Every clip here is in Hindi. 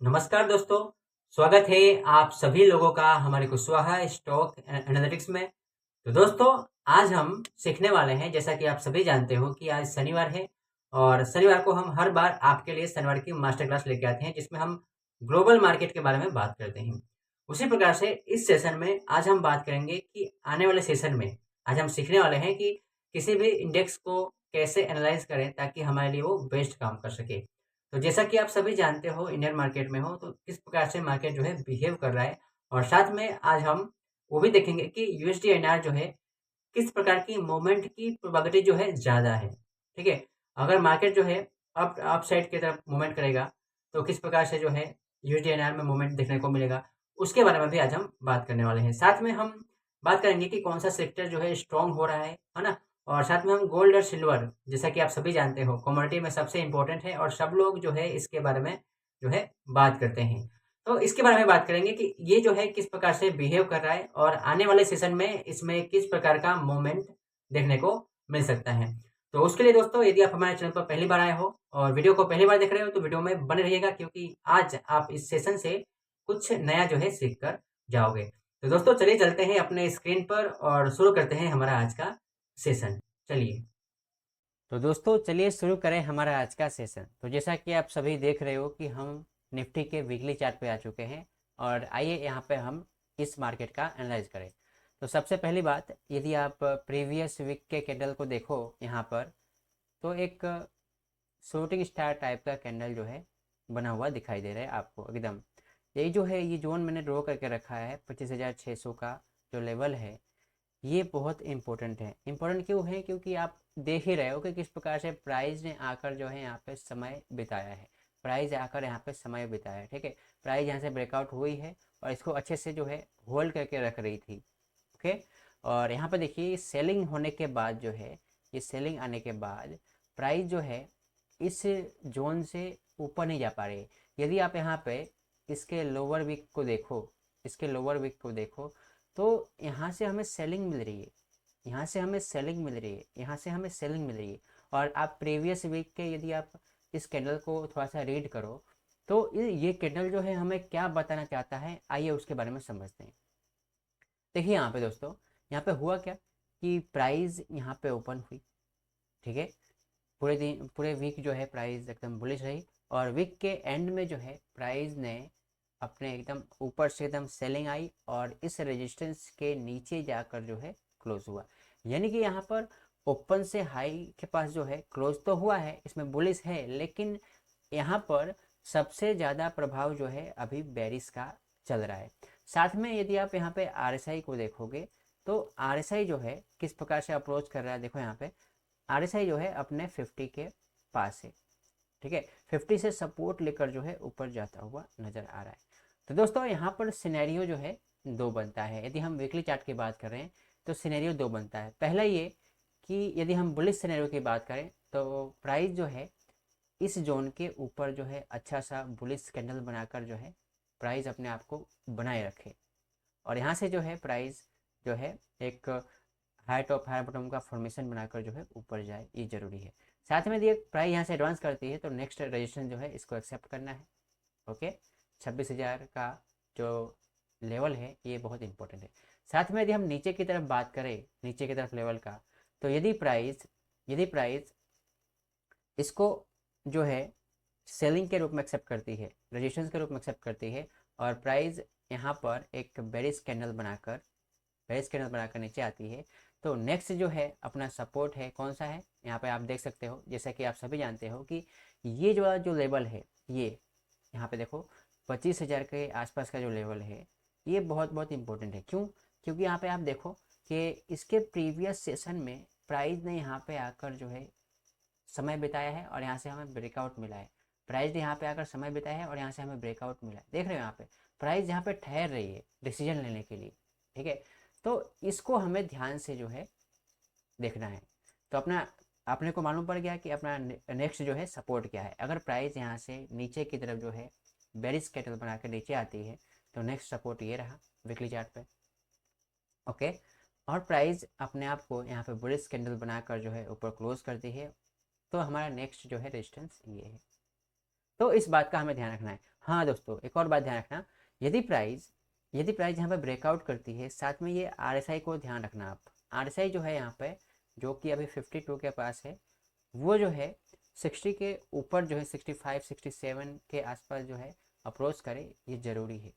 नमस्कार दोस्तों, स्वागत है आप सभी लोगों का हमारे कुशवाहा स्टॉक एनालिटिक्स में। तो दोस्तों, आज हम सीखने वाले हैं, जैसा कि आप सभी जानते हो कि आज शनिवार है और शनिवार को हम हर बार आपके लिए शनिवार की मास्टर क्लास लेके आते हैं, जिसमें हम ग्लोबल मार्केट के बारे में बात करते हैं। उसी प्रकार से इस सेशन में आज हम बात करेंगे कि आने वाले सेशन में आज हम सीखने वाले हैं कि किसी भी इंडेक्स को कैसे एनालाइज करें ताकि हमारे लिए वो बेस्ट काम कर सके। तो जैसा कि आप सभी जानते हो, इंडियन मार्केट में हो तो किस प्रकार से मार्केट जो है बिहेव कर रहा है, और साथ में आज हम वो भी देखेंगे कि यूएसडी एनआर जो है किस प्रकार की मूवमेंट की प्रोबेबिलिटी जो है ज़्यादा है। ठीक है? अगर मार्केट जो है अप साइड की तरफ मूवमेंट करेगा, तो किस प्रकार से जो है यूएसडी एनआर में मूवमेंट देखने को मिलेगा, उसके बारे में भी आज हम बात करने वाले हैं। साथ में हम बात करेंगे कि कौन-सा सेक्टर जो है स्ट्रॉन्ग हो रहा है ना? और साथ में हम गोल्ड और सिल्वर, जैसा कि आप सभी जानते हो, कमोडिटी में सबसे इम्पोर्टेंट है और सब लोग जो है इसके बारे में जो है बात करते हैं। तो इसके बारे में बात करेंगे कि ये जो है किस प्रकार से बिहेव कर रहा है और आने वाले सेशन में इसमें किस प्रकार का मूवमेंट देखने को मिल सकता है। तो उसके लिए दोस्तों, यदि आप हमारे चैनल पर पहली बार आए हो और वीडियो को पहली बार देख रहे हो तो वीडियो में बने रहिएगा, क्योंकि आज आप इस सेशन से कुछ नया जो है सीख कर जाओगे। तो दोस्तों, चलिए चलते हैं अपने स्क्रीन पर और शुरू करते हैं हमारा आज का सेशन। चलिए। तो दोस्तों, चलिए शुरू करें हमारा आज का सेशन। तो जैसा कि आप सभी देख रहे हो कि हम निफ्टी के वीकली चार्ट पे आ चुके हैं और आइए यहाँ पे हम इस मार्केट का एनालाइज करें। तो सबसे पहली बात, यदि आप प्रीवियस वीक के कैंडल को देखो यहाँ पर, तो एक शूटिंग स्टार टाइप का कैंडल जो है बना हुआ दिखाई दे रहा है आपको एकदम। यही जो है, ये जोन मैंने ड्रॉ करके रखा है 25,600 का जो लेवल है, ये बहुत इंपॉर्टेंट है। इंपॉर्टेंट क्यों है? क्योंकि आप देख ही रहे हो कि किस प्रकार से प्राइस ने आकर जो है यहाँ पे समय बिताया है। प्राइस आकर यहाँ पे समय बिताया है, ठीक है। प्राइस यहाँ से ब्रेकआउट हुई है और इसको अच्छे से जो है होल्ड करके रख रही थी, ओके। और यहाँ पे देखिए, सेलिंग होने के बाद जो है, ये सेलिंग आने के बाद प्राइस जो है इस जोन से ऊपर नहीं जा पा रही है। यदि आप यहाँ पे इसके लोअर वीक को देखो, इसके लोअर वीक को देखो, तो यहाँ से हमें सेलिंग मिल रही है, यहाँ से हमें सेलिंग मिल रही है, यहाँ से हमें सेलिंग मिल रही है। और आप प्रीवियस वीक के यदि आप इस कैंडल को थोड़ा सा रीड करो, तो ये कैंडल जो है हमें क्या बताना चाहता है, आइए उसके बारे में समझते हैं। देखिए यहाँ पे दोस्तों, यहाँ पे हुआ क्या कि प्राइस यहाँ पे ओपन हुई, ठीक है। पूरे दिन, पूरे वीक जो है प्राइस एकदम बुलिश रही और वीक के एंड में जो है प्राइस ने अपने एकदम ऊपर से एकदम सेलिंग आई और इस रेजिस्टेंस के नीचे जाकर जो है क्लोज हुआ। यानी कि यहाँ पर ओपन से हाई के पास जो है क्लोज तो हुआ है, इसमें बुलिश है, लेकिन यहाँ पर सबसे ज़्यादा प्रभाव जो है अभी बेरिश का चल रहा है। साथ में यदि आप यहाँ पे आरएसआई को देखोगे, तो आरएसआई जो है किस प्रकार से अप्रोच कर रहा है, देखो यहाँ पे आरएसआई जो है अपने 50 के पास है, ठीक है। 50 से सपोर्ट लेकर जो है ऊपर जाता हुआ नजर आ रहा है। तो दोस्तों, यहाँ पर सिनेरियो जो है दो बनता है। यदि हम वीकली चार्ट की बात कर रहे हैं तो सिनेरियो दो बनता है। पहला ये कि यदि हम बुलिश सिनेरियो की बात करें तो प्राइस जो है इस जोन के ऊपर जो है अच्छा सा बुलिश कैंडल बनाकर जो है प्राइस अपने आप को बनाए रखे और यहाँ से जो है प्राइस जो है एक हाई टॉप हाई बॉटम का फॉर्मेशन बनाकर जो है ऊपर जाए, ये जरूरी है। साथ में यदि प्राइस यहाँ से एडवांस करती है तो नेक्स्ट रजिस्ट्रेशन जो है इसको एक्सेप्ट करना है, ओके। 26,000 का जो लेवल है ये बहुत इंपॉर्टेंट है। साथ में यदि हम नीचे की तरफ बात करें, नीचे की तरफ लेवल का, तो यदि प्राइस इसको जो है सेलिंग के रूप में एक्सेप्ट करती है, रजिस्ट्रेशन के रूप में एक्सेप्ट करती है और प्राइस यहाँ पर एक बेरिश कैंडल बनाकर नीचे आती है, तो नेक्स्ट जो है अपना सपोर्ट है, कौन सा है, यहाँ पे आप देख सकते हो, जैसा कि आप सभी जानते हो कि ये जो लेवल है, ये यहाँ पे देखो 25,000 के आसपास का जो लेवल है, ये बहुत बहुत इंपॉर्टेंट है। क्यों? क्योंकि यहाँ पे आप देखो कि इसके प्रीवियस सेशन में प्राइस ने यहाँ पे आकर जो है समय बिताया है और यहाँ से हमें ब्रेकआउट मिला है। प्राइस ने यहाँ पे आकर समय बिताया है और यहाँ से हमें ब्रेकआउट मिला है। देख रहे हो यहाँ पे प्राइस यहाँ पे ठहर रही है डिसीजन लेने के लिए, ठीक है। तो इसको हमें ध्यान से जो है देखना है। तो अपने को मालूम पड़ गया कि अपना नेक्स्ट जो है सपोर्ट क्या है। अगर प्राइस यहाँ से नीचे की तरफ जो है बेरिश कैंडल बना के नीचे आती है तो नेक्स्ट सपोर्ट ये रहा वीकली चार्ट पे, ओके। और प्राइस अपने आप को यहाँ पे बुलिश कैंडल बनाकर जो है ऊपर क्लोज करती है, तो हमारा नेक्स्ट जो है रेजिस्टेंस ये है। तो इस बात का हमें ध्यान रखना है। हाँ दोस्तों, एक और बात ध्यान रखना, यदि प्राइस यहाँ पे ब्रेकआउट करती है, साथ में ये RSI को ध्यान रखना आप। RSI जो है यहाँ पे, जो कि अभी 52 के पास है, वो जो है 60 के ऊपर जो है 65 67 के आसपास जो है अप्रोच करे, ये ज़रूरी है।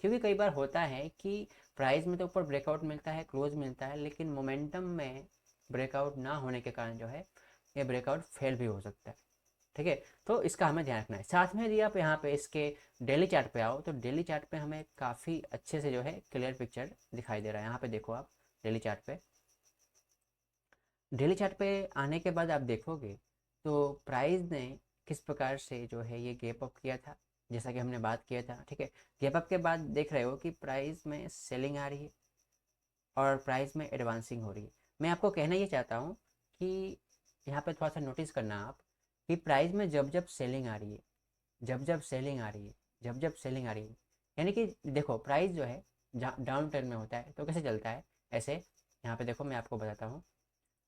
क्योंकि कई बार होता है कि प्राइस में तो ऊपर ब्रेकआउट मिलता है, क्लोज मिलता है, लेकिन मोमेंटम में ब्रेकआउट ना होने के कारण जो है ये ब्रेकआउट फेल भी हो सकता है। ठीक है, तो इसका हमें ध्यान रखना है। साथ में यदि आप यहाँ पे इसके डेली चार्ट पे आओ, तो डेली चार्ट पे हमें काफ़ी अच्छे से जो है क्लियर पिक्चर दिखाई दे रहा है। यहाँ पे देखो आप डेली चार्ट पे, डेली चार्ट पे आने के बाद आप देखोगे तो प्राइस ने किस प्रकार से जो है ये गैप अप किया था, जैसा कि हमने बात किया था। ठीक है, गैप अप के बाद देख रहे हो कि प्राइस में सेलिंग आ रही है और प्राइस में एडवांसिंग हो रही है। मैं आपको कहना ये चाहता हूँ कि यहाँ पे थोड़ा सा नोटिस करना आप, कि प्राइस में जब जब सेलिंग आ रही है, जब जब सेलिंग आ रही है, जब जब सेलिंग आ रही है, यानी कि देखो प्राइस जो है डाउन ट्रेंड में होता है तो कैसे चलता है ऐसे। यहाँ पे देखो मैं आपको बताता हूँ,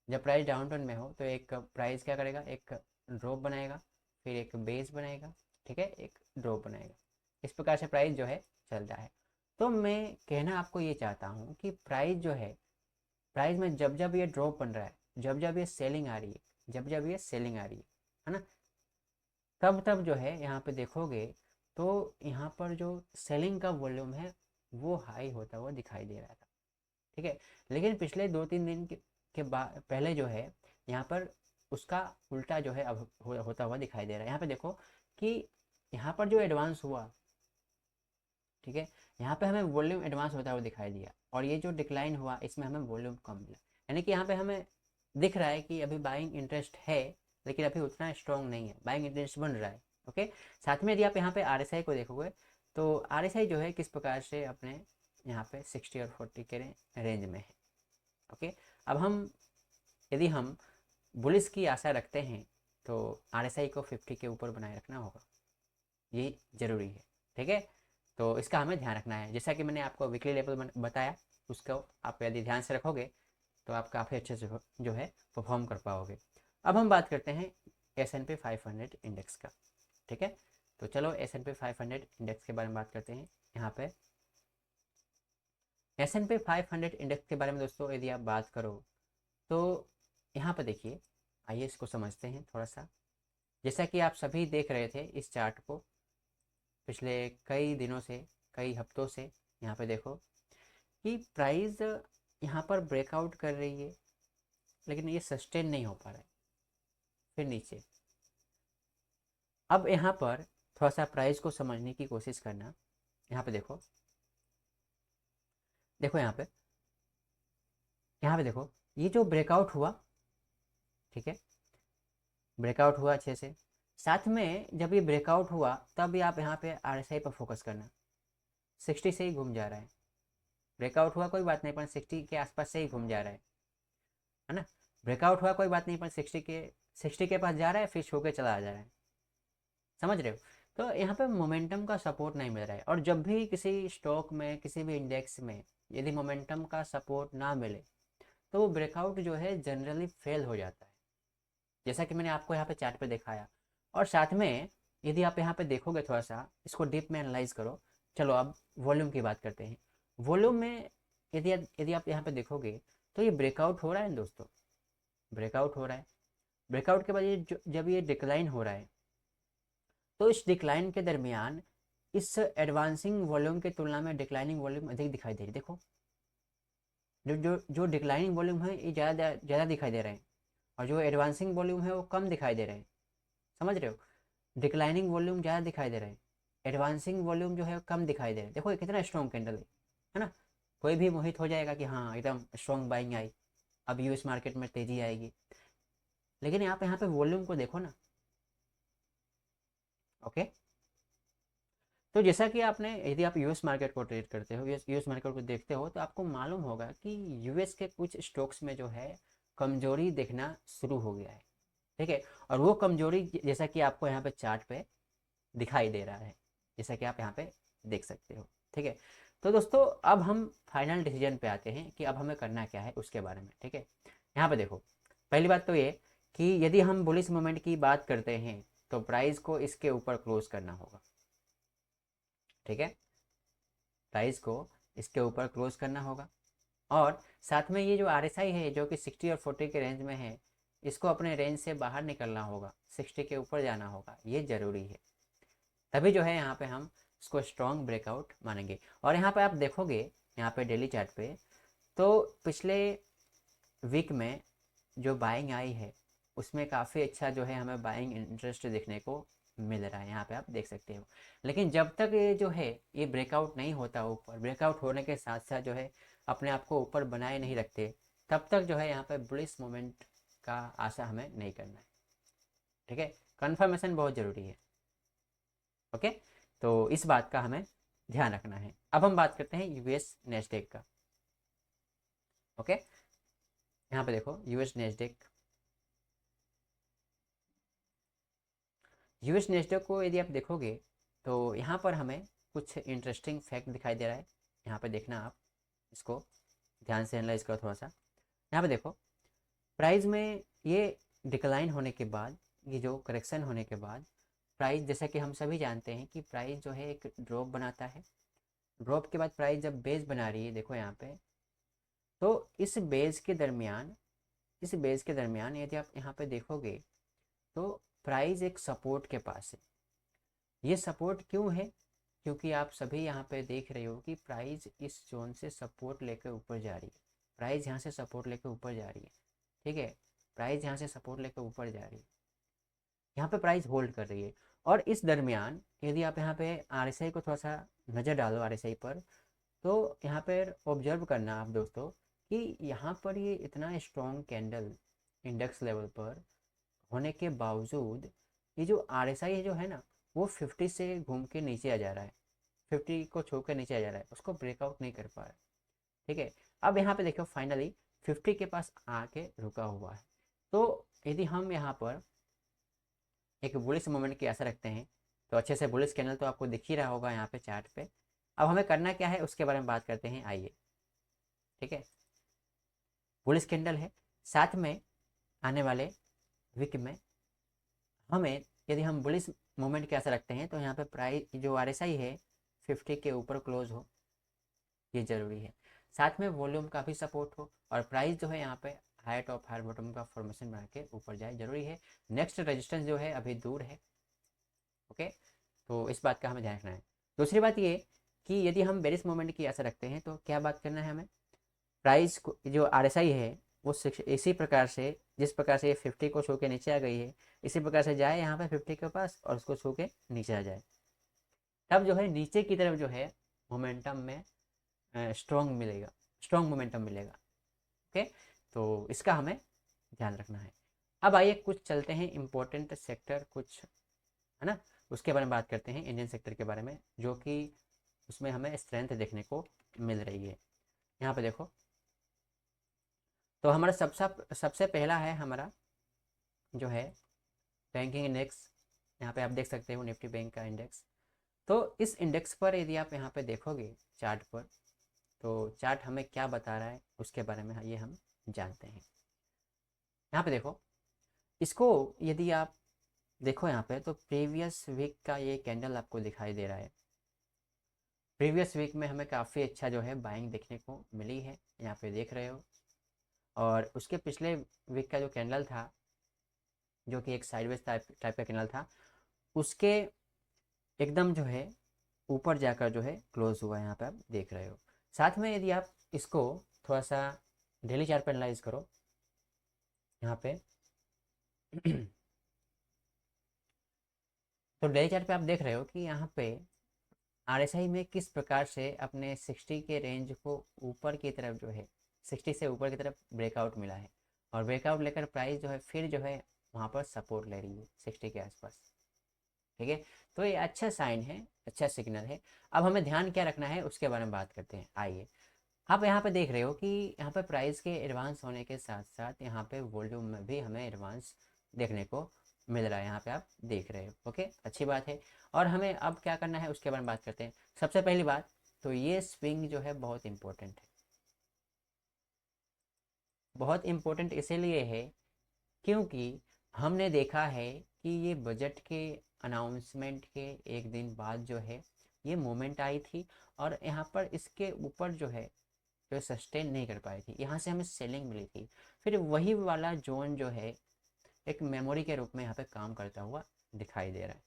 जब प्राइस डाउन ट्रेंड में हो तो एक प्राइस क्या करेगा, एक ड्रॉप बनाएगा, फिर एक बेस बनाएगा, ठीक है, एक ड्रॉप बनाएगा। इस प्रकार से प्राइस जो है चलता है। तो मैं कहना आपको ये चाहता हूँ कि प्राइस जो है, प्राइस में जब जब ये ड्रॉप बन रहा है, जब जब ये सेलिंग आ रही है, जब जब ये सेलिंग आ रही है ना, तब तब जो है यहाँ पे देखोगे तो यहाँ पर जो सेलिंग का वॉल्यूम है वो हाई होता हुआ दिखाई दे रहा था। ठीक है, लेकिन पिछले 2-3 दिन के बाद पहले जो है यहाँ पर उसका उल्टा जो है अब होता हुआ दिखाई दे रहा है। यहाँ पे देखो कि यहाँ पर जो एडवांस हुआ, ठीक है, यहाँ पे हमें वॉल्यूम एडवांस होता हुआ दिखाई दिया, और ये जो डिक्लाइन हुआ इसमें हमें वॉल्यूम कम मिला। यानी कि यहाँ पे हमें दिख रहा है कि अभी बाइंग इंटरेस्ट है, लेकिन अभी उतना स्ट्रॉन्ग नहीं है, बाइंग इंटरेस्ट बन रहा है। ओके, साथ में यदि आप यहाँ पे RSI को देखोगे तो RSI जो है किस प्रकार से अपने यहाँ पे 60 और 40 के रेंज में है। ओके, अब यदि हम बुलिस की आशा रखते हैं तो RSI को 50 के ऊपर बनाए रखना होगा, ये ज़रूरी है। ठीक है, तो इसका हमें ध्यान रखना है। जैसा कि मैंने आपको वीकली लेवल बताया, उसको आप यदि ध्यान से रखोगे तो आप काफ़ी अच्छे से जो है परफॉर्म कर पाओगे। अब हम बात करते हैं S&P 500 इंडेक्स का। ठीक है, तो चलो S&P 500 इंडेक्स के बारे में बात करते हैं। यहाँ पे S&P 500 इंडेक्स के बारे में दोस्तों यदि आप बात करो तो यहाँ पे देखिए, आइए इसको समझते हैं थोड़ा सा। जैसा कि आप सभी देख रहे थे इस चार्ट को पिछले कई दिनों से, कई हफ्तों से, यहाँ पे देखो कि प्राइस यहाँ पर ब्रेकआउट कर रही है, लेकिन ये सस्टेन नहीं हो पा रहा है, फिर नीचे। अब यहाँ पर थोड़ा सा प्राइस को समझने की कोशिश करना। यहाँ पे देखो, देखो यहाँ पे देखो, ये जो ब्रेकआउट हुआ, ठीक है, ब्रेकआउट हुआ अच्छे से। साथ में जब ये ब्रेकआउट हुआ तब भी आप यहाँ पे RSI पर फोकस करना, 60 से ही घूम जा रहा है। ब्रेकआउट हुआ कोई बात नहीं, पर 60 के आसपास से ही घूम जा रहा है ना। ब्रेकआउट हुआ कोई बात नहीं, पर 60 के पास जा रहा है, फिर छू के चला जा रहा है। समझ रहे हो, तो यहाँ पे मोमेंटम का सपोर्ट नहीं मिल रहा है। और जब भी किसी स्टॉक में, किसी भी इंडेक्स में यदि मोमेंटम का सपोर्ट ना मिले तो वो ब्रेकआउट जो है जनरली फेल हो जाता है, जैसा कि मैंने आपको यहाँ पे चार्ट पे दिखाया। और साथ में यदि आप यहाँ पे देखोगे, थोड़ा सा इसको डीप में एनालाइज करो। चलो अब वॉल्यूम की बात करते हैं। वॉल्यूम में यदि आप यहाँ पे देखोगे तो ये ब्रेकआउट हो रहा है दोस्तों, ब्रेकआउट हो रहा है। ब्रेकआउट के बाद जब ये डिक्लाइन हो रहा है, तो इस डिक्लाइन के दरमियान इस एडवांसिंग वॉल्यूम की तुलना में डिक्लाइनिंग वॉल्यूम अधिक दिखाई दे रही है। देखो, जो जो जो डिक्लाइनिंग वॉल्यूम है ये ज़्यादा दिखाई दे रहे हैं, और जो एडवांसिंग वॉल्यूम है वो कम दिखाई दे रहे हैं। समझ रहे हो, डिक्लाइनिंग वॉल्यूम ज़्यादा दिखाई दे रहे हैं, एडवांसिंग वॉल्यूम जो है कम दिखाई दे रहे हैं। देखो ये कितना स्ट्रॉन्ग कैंडल है ना। कोई भी मोहित हो जाएगा कि हाँ एकदम स्ट्रॉन्ग बाइंग आई, अब US मार्केट में तेज़ी आएगी। लेकिन आप यहाँ पे वॉल्यूम को देखो ना। ओके, तो जैसा कि आपने, यदि आप US मार्केट को ट्रेड करते हो, यूएस मार्केट को देखते हो, तो आपको मालूम होगा कि US के कुछ स्टॉक्स में जो है कमजोरी देखना शुरू हो गया है। ठीक है, और वो कमजोरी जैसा कि आपको यहाँ पे चार्ट पे दिखाई दे रहा है, जैसा कि आप यहाँ पे देख सकते हो। ठीक है, तो दोस्तों अब हम फाइनल डिसीजन पे आते हैं कि अब हमें करना क्या है उसके बारे में। ठीक है, यहाँ पे देखो, पहली बात तो ये कि यदि हम बुलिश मोमेंट की बात करते हैं तो प्राइस को इसके ऊपर क्लोज करना होगा। ठीक है, प्राइस को इसके ऊपर क्लोज करना होगा। और साथ में ये जो RSI है जो कि 60 और 40 के रेंज में है, इसको अपने रेंज से बाहर निकलना होगा, 60 के ऊपर जाना होगा, ये ज़रूरी है। तभी जो है यहाँ पे हम इसको स्ट्रॉन्ग ब्रेकआउट मानेंगे। और यहाँ पे आप देखोगे, यहाँ पे डेली चार्ट पे, तो पिछले वीक में जो बाइंग आई है उसमें काफ़ी अच्छा जो है हमें बाइंग इंटरेस्ट देखने को मिल रहा है, यहाँ पे आप देख सकते हो। लेकिन जब तक ये जो है ये ब्रेकआउट नहीं होता ऊपर, ब्रेकआउट होने के साथ साथ जो है अपने आप को ऊपर बनाए नहीं रखते, तब तक जो है यहाँ पे बुलिश मोमेंट का आशा हमें नहीं करना है। ठीक है, कन्फर्मेशन बहुत ज़रूरी है। ओके, तो इस बात का हमें ध्यान रखना है। अब हम बात करते हैं यूएस नेस्डेक का। ओके, यहाँ पे देखो यूएस नेस्डेक, यूएस नेस्डेक को यदि आप देखोगे तो यहाँ पर हमें कुछ इंटरेस्टिंग फैक्ट दिखाई दे रहा है। यहाँ पे देखना, आप इसको ध्यान से एनालाइज करो थोड़ा सा। यहाँ पे देखो प्राइस में ये डिक्लाइन होने के बाद, ये जो करेक्शन होने के बाद प्राइस, जैसा कि हम सभी जानते हैं कि प्राइस जो है एक ड्रॉप बनाता है। ड्रॉप के बाद प्राइस जब बेस बना रही है, देखो यहाँ पे, तो इस बेस के दरमियान यदि आप यहाँ पे देखोगे तो प्राइस एक सपोर्ट के पास है। ये सपोर्ट क्यों है? क्योंकि आप सभी यहाँ पे देख रहे हो कि प्राइस इस जोन से सपोर्ट लेकर ऊपर जा रही है, प्राइस यहाँ से सपोर्ट लेकर ऊपर जा रही है। ठीक है, प्राइस यहाँ से सपोर्ट लेकर ऊपर जा रही है, यहाँ पे प्राइस होल्ड कर रही है। और इस दरमियान यदि आप यहाँ पे RSI को थोड़ा सा नज़र डालो, RSI पर, तो यहाँ पर ऑब्जर्व करना आप दोस्तों कि यहाँ पर ये इतना स्ट्रॉन्ग कैंडल इंडेक्स लेवल पर होने के बावजूद ये जो RSI जो है ना, वो 50 से घूम के नीचे आ जा रहा है, 50 को छू के नीचे आ जा रहा है, उसको ब्रेकआउट नहीं कर पा रहा है। ठीक है, अब यहाँ पे देखो फाइनली 50 के पास आके रुका हुआ है। तो यदि हम यहाँ पर एक बुलिश मोमेंट की आशा रखते हैं, तो अच्छे से बुलिश कैंडल तो आपको दिख ही रहा होगा यहाँ पे चार्ट पे। अब हमें करना क्या है उसके बारे में बात करते हैं, आइए। ठीक है, बुलिश कैंडल है, साथ में आने वाले वीक में हमें, यदि हम बुलिश मोमेंट की आशा रखते हैं, तो यहाँ पे प्राइस जो RSI है 50 के ऊपर क्लोज हो, ये ज़रूरी है। साथ में वॉल्यूम का भी सपोर्ट हो और प्राइस जो है यहाँ पे हाई टॉप हाई बॉटम का फॉर्मेशन बना के ऊपर जाए, जरूरी है। नेक्स्ट रेजिस्टेंस जो है अभी दूर है। ओके, तो इस बात का हमें ध्यान रखना है। दूसरी बात ये कि यदि हम बेरिश मोमेंट की आशा रखते हैं तो क्या बात करना है हमें, प्राइस को जो RSI है वो इसी प्रकार से, जिस प्रकार से ये 50 को छू के नीचे आ गई है, इसी प्रकार से जाए यहाँ पे 50 के पास और उसको छू के नीचे आ जाए, तब जो है नीचे की तरफ जो है मोमेंटम में स्ट्रॉन्ग मोमेंटम मिलेगा। ओके, तो इसका हमें ध्यान रखना है। अब आइए कुछ चलते हैं इम्पोर्टेंट सेक्टर कुछ, है ना, उसके बारे में बात करते हैं, इंडियन सेक्टर के बारे में, जो कि उसमें हमें स्ट्रेंथ देखने को मिल रही है। यहाँ पे देखो, तो हमारा सबसे पहला है हमारा जो है बैंकिंग इंडेक्स। यहाँ पे आप देख सकते हो निफ्टी बैंक का इंडेक्स। तो इस इंडेक्स पर यदि आप यहाँ पे देखोगे चार्ट पर, तो चार्ट हमें क्या बता रहा है उसके बारे में ये हम जानते हैं। यहाँ पे देखो, इसको यदि आप देखो यहाँ पे, तो प्रीवियस वीक का ये कैंडल आपको दिखाई दे रहा है। प्रीवियस वीक में हमें काफ़ी अच्छा जो है बाइंग देखने को मिली है, यहाँ पे देख रहे हो। और उसके पिछले वीक का जो कैंडल था, जो कि एक साइडवेज टाइप का कैंडल था, उसके एकदम जो है ऊपर जाकर जो है क्लोज हुआ है, यहाँ पे आप देख रहे हो। साथ में यदि आप इसको थोड़ा सा डेली चार्ट पर एनालाइज करो, यहाँ पे तो डेली चार्ट पे आप देख रहे हो कि यहाँ पे RSI में किस प्रकार से अपने 60 के रेंज को ऊपर की तरफ जो है, 60 से ऊपर की तरफ ब्रेकआउट मिला है, और ब्रेकआउट लेकर प्राइस जो है फिर जो है वहाँ पर सपोर्ट ले रही है 60 के आसपास। ठीक है, तो ये अच्छा साइन है, अच्छा सिग्नल है। अब हमें ध्यान क्या रखना है उसके बारे में बात करते हैं, आइए। आप यहाँ पे देख रहे हो कि यहाँ पे प्राइस के एडवांस होने के साथ साथ यहाँ पे वॉल्यूम में भी हमें एडवांस देखने को मिल रहा है, यहाँ पे आप देख रहे हो। ओके, अच्छी बात है। और हमें अब क्या करना है उसके बारे में बात करते हैं। सबसे पहली बात तो ये स्विंग जो है बहुत इंपॉर्टेंट है, बहुत इंपॉर्टेंट इसीलिए है क्योंकि हमने देखा है कि ये बजट के अनाउंसमेंट के एक दिन बाद जो है ये मोमेंट आई थी और यहाँ पर इसके ऊपर जो सस्टेन नहीं कर पाई थी, यहाँ से हमें सेलिंग मिली थी। फिर वही वाला जोन जो है एक मेमोरी के रूप में यहाँ पे काम करता हुआ दिखाई दे रहा है,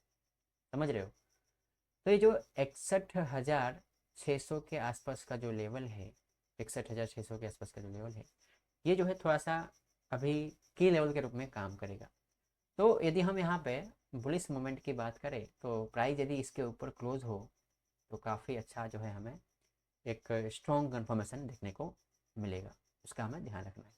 समझ रहे हो। तो ये जो 61,600 के आसपास का जो लेवल है, 61,600 के आसपास का जो लेवल है, ये जो है थोड़ा सा अभी की लेवल के रूप में काम करेगा। तो यदि हम यहाँ पे बुलिश मोमेंट की बात करें तो प्राइस यदि इसके ऊपर क्लोज हो तो काफ़ी अच्छा जो है हमें एक स्ट्रॉन्ग कन्फर्मेशन देखने को मिलेगा, उसका हमें ध्यान रखना है।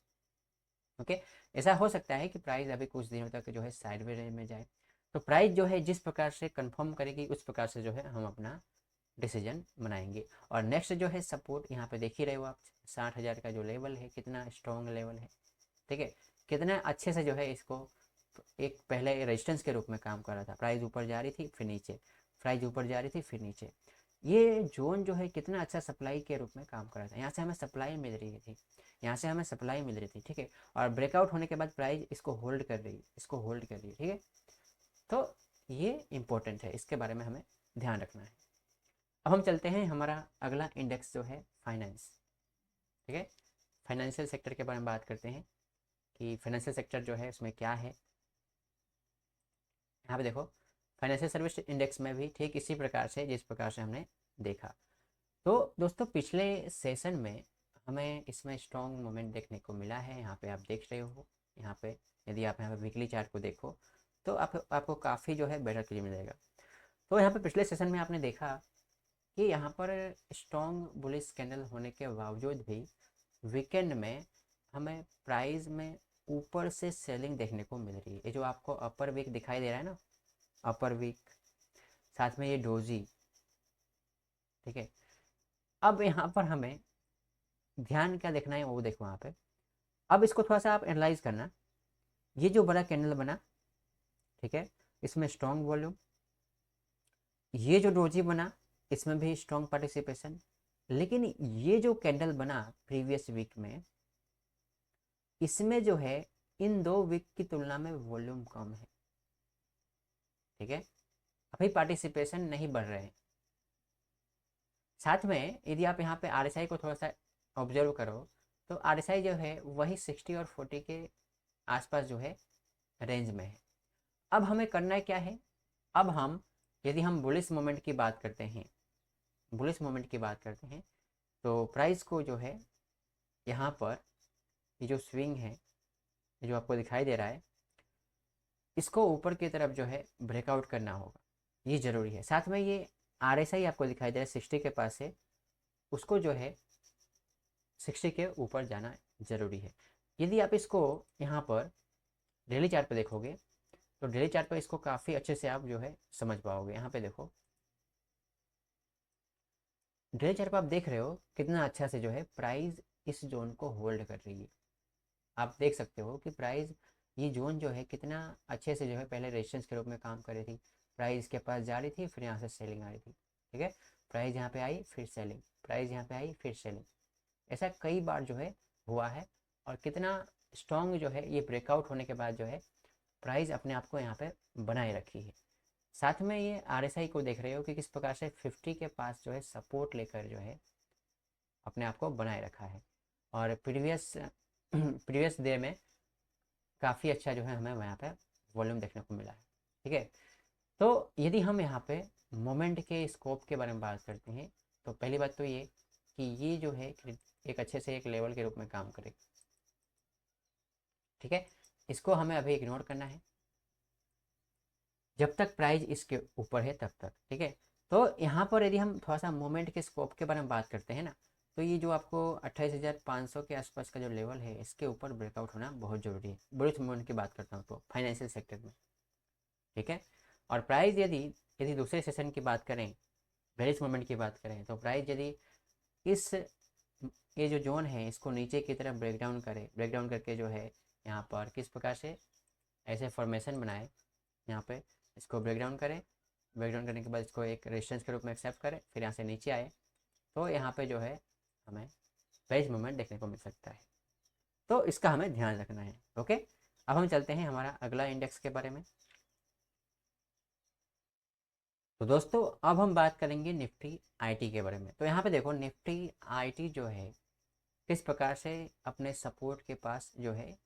ओके, ऐसा हो सकता है कि प्राइस अभी कुछ दिनों तक जो है साइडवे में जाए, तो प्राइस जो है जिस प्रकार से कंफर्म करेगी उस प्रकार से जो है हम अपना डिसीजन बनाएंगे। और नेक्स्ट जो है सपोर्ट यहाँ पे देख ही रहे हो आप, 60,000 का जो लेवल है कितना स्ट्रॉन्ग लेवल है, ठीक है, कितना अच्छे से जो है इसको एक पहले रेजिस्टेंस के रूप में काम कर रहा था, प्राइस ऊपर जा रही थी फिर नीचे, प्राइस ऊपर जा रही थी फिर नीचे, ये जोन जो है कितना अच्छा सप्लाई के रूप में काम कर रहा था, यहाँ से हमें सप्लाई मिल रही थी, यहाँ से हमें सप्लाई मिल रही थी, ठीक है, और ब्रेकआउट होने के बाद प्राइस इसको होल्ड कर रही है, इसको होल्ड कर रही है, ठीक है। तो ये इंपॉर्टेंट है, इसके बारे में हमें ध्यान रखना है। अब हम चलते हैं हमारा अगला इंडेक्स जो है फाइनेंस, ठीक है, फाइनेंशियल सेक्टर के बारे में बात करते हैं कि फाइनेंशियल सेक्टर जो है उसमें क्या है। यहाँ पे देखो फाइनेंशियल सर्विस इंडेक्स में भी ठीक इसी प्रकार से जिस प्रकार से हमने देखा। तो दोस्तों पिछले सेशन में हमें इसमें स्ट्रॉन्ग मोमेंट देखने को मिला है, यहाँ पे आप देख रहे हो, यहाँ पे यदि आप यहाँ पे वीकली चार्ट को देखो तो आपको काफ़ी जो है बेटर क्लियर मिलेगा। तो यहाँ पे पिछले सेशन में आपने देखा कि यहाँ पर स्ट्रॉन्ग बुलिश कैंडल होने के बावजूद भी वीकेंड में हमें प्राइस में ऊपर से सेलिंग देखने को मिल रही है। ये जो आपको अपर वीक दिखाई दे रहा है ना, अपर वीक, साथ में ये डोजी, ठीक है। अब यहाँ पर हमें ध्यान क्या देखना है वो देखो यहाँ पे, अब इसको थोड़ा सा आप एनालाइज करना, ये जो बड़ा कैंडल बना, ठीक है, इसमें स्ट्रॉन्ग वॉल्यूम, ये जो डोजी बना इसमें भी स्ट्रॉन्ग पार्टिसिपेशन, लेकिन ये जो कैंडल बना प्रीवियस वीक में, इसमें जो है इन 2 वीक की तुलना में वॉल्यूम कम है, ठीक है, अभी पार्टिसिपेशन नहीं बढ़ रहे हैं। साथ में यदि आप यहाँ पे RSI को थोड़ा सा ऑब्जर्व करो तो RSI जो है वही 60 और 40 के आसपास जो है रेंज में है। अब हमें करना क्या है, अब हम यदि हम बुलिश मोमेंट की बात करते हैं, बुलिश मोमेंट की बात करते हैं तो प्राइस को जो है यहाँ पर ये जो स्विंग है, ये जो आपको दिखाई दे रहा है, इसको ऊपर की तरफ जो है ब्रेकआउट करना होगा, ये ज़रूरी है। साथ में ये RSI आपको दिखाई दे रहा है 60 के पास है, उसको जो है 60 के ऊपर जाना ज़रूरी है। यदि आप इसको यहाँ पर डेली चार्ट पे देखोगे तो डेली चार्ट पे इसको काफ़ी अच्छे से आप जो है समझ पाओगे। यहाँ पे देखो डेली चार्ट पे आप देख रहे हो कितना अच्छा से जो है प्राइस इस जोन को होल्ड कर रही है। आप देख सकते हो कि प्राइस ये जोन जो है कितना अच्छे से जो है पहले रेजिस्टेंस के रूप में काम कर रही थी, प्राइस के पास जा रही थी फिर यहाँ से सेलिंग आ रही थी, ठीक है, प्राइस यहाँ पे आई फिर सेलिंग, प्राइस यहाँ पे आई फिर सेलिंग, ऐसा कई बार जो है हुआ है। और कितना स्ट्रॉन्ग जो है ये ब्रेकआउट होने के बाद जो है प्राइस अपने आप को यहाँ पे बनाए रखी है। साथ में ये RSI को देख रहे हो कि किस प्रकार से 50 के पास जो है सपोर्ट लेकर जो है अपने आप को बनाए रखा है। और प्रीवियस प्रीवियस डे में काफ़ी अच्छा जो है हमें यहाँ पे वॉल्यूम देखने को मिला है, ठीक है। तो यदि हम यहाँ पे मोमेंट के स्कोप के बारे में बात करते हैं तो पहली बात तो ये कि ये जो है एक अच्छे से एक लेवल के रूप में काम करेगा, ठीक है, इसको हमें अभी इग्नोर करना है जब तक प्राइस इसके ऊपर है तब तक, ठीक है। तो यहाँ पर यदि हम थोड़ा सा मोमेंट के स्कोप के बारे में बात करते हैं ना, तो ये जो आपको 28,500 के आसपास का जो लेवल है इसके ऊपर ब्रेकआउट होना बहुत ज़रूरी है, बुलिश मोमेंट की बात करता हूँ तो फाइनेंशियल सेक्टर में, ठीक है। और प्राइस यदि यदि दूसरे सेशन की बात करें, बेरिश मोमेंट की बात करें, तो प्राइस यदि इस ये जो जोन है इसको नीचे की तरफ ब्रेकडाउन करे, ब्रेकडाउन करके जो है यहाँ पर किस प्रकार से ऐसे फॉर्मेशन बनाए, यहाँ पे इसको ब्रेकडाउन करें, ब्रेकडाउन करने के बाद इसको एक रेजिस्टेंस के रूप में एक्सेप्ट करें, फिर यहाँ से नीचे आए तो यहाँ पे जो है हमें बेरिश मूवमेंट देखने को मिल सकता है। तो इसका हमें ध्यान रखना है, ओके। अब हम चलते हैं हमारा अगला इंडेक्स के बारे में। तो दोस्तों अब हम बात करेंगे निफ्टी आईटी के बारे में। तो यहाँ पे देखो निफ्टी आईटी जो है किस प्रकार से अपने सपोर्ट के पास जो है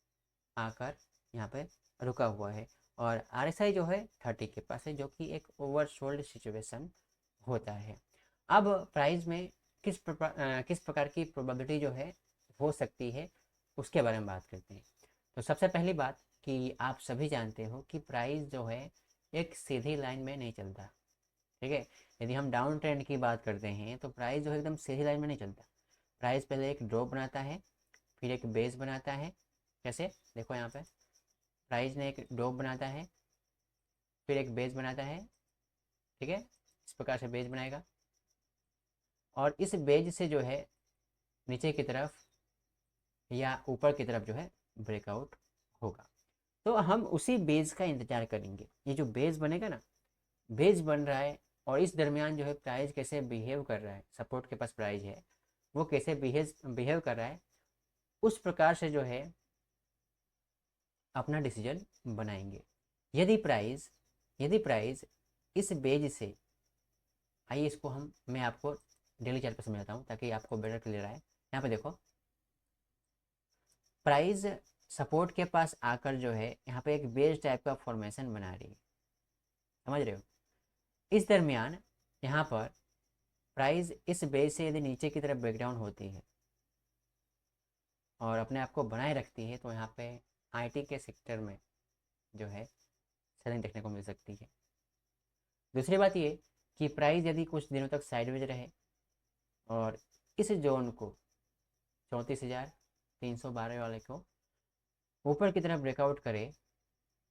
आकर यहाँ पे रुका हुआ है, और आरएसआई जो है 30 के पास है, जो कि एक ओवरसोल्ड सिचुएशन होता है। अब प्राइस में किस प्रकार की प्रोबेबिलिटी जो है हो सकती है उसके बारे में बात करते हैं। तो सबसे पहली बात कि आप सभी जानते हो कि प्राइस जो है एक सीधी लाइन में नहीं चलता। ठीक है, यदि हम डाउन ट्रेंड की बात करते हैं तो प्राइस जो है एकदम सीधी लाइन में नहीं चलता। प्राइस पहले एक ड्रॉप बनाता है, फिर एक बेस बनाता है। कैसे, देखो यहाँ पे प्राइस ने एक ड्रॉप बनाता है, फिर एक बेस बनाता है। ठीक है, इस प्रकार से बेस बनाएगा, और इस बेज से जो है नीचे की तरफ या ऊपर की तरफ जो है ब्रेकआउट होगा। तो हम उसी बेस का इंतजार करेंगे। ये जो बेस बनेगा ना, बेस बन रहा है, और इस दरमियान जो है प्राइस कैसे बिहेव कर रहा है, सपोर्ट के पास प्राइस है वो कैसे बिहेव कर रहा है, उस प्रकार से जो है अपना डिसीजन बनाएंगे। यदि प्राइस इस बेज से, आइए इसको मैं आपको डेली चार्ट पर समझाता हूँ ताकि आपको बेटर क्लियर आए। यहाँ पे देखो प्राइस सपोर्ट के पास आकर जो है यहाँ पे एक बेज टाइप का फॉर्मेशन बना रही है, समझ रहे हो। इस दरमियान यहाँ पर प्राइस इस बेस से यदि नीचे की तरफ ब्रेकडाउन होती है और अपने आप को बनाए रखती है, तो यहाँ पे आईटी के सेक्टर में जो है सेलिंग देखने को मिल सकती है। दूसरी बात ये कि प्राइस यदि कुछ दिनों तक साइडवेज रहे और इस जोन को 34,312 वाले को ऊपर की तरफ ब्रेकआउट करे,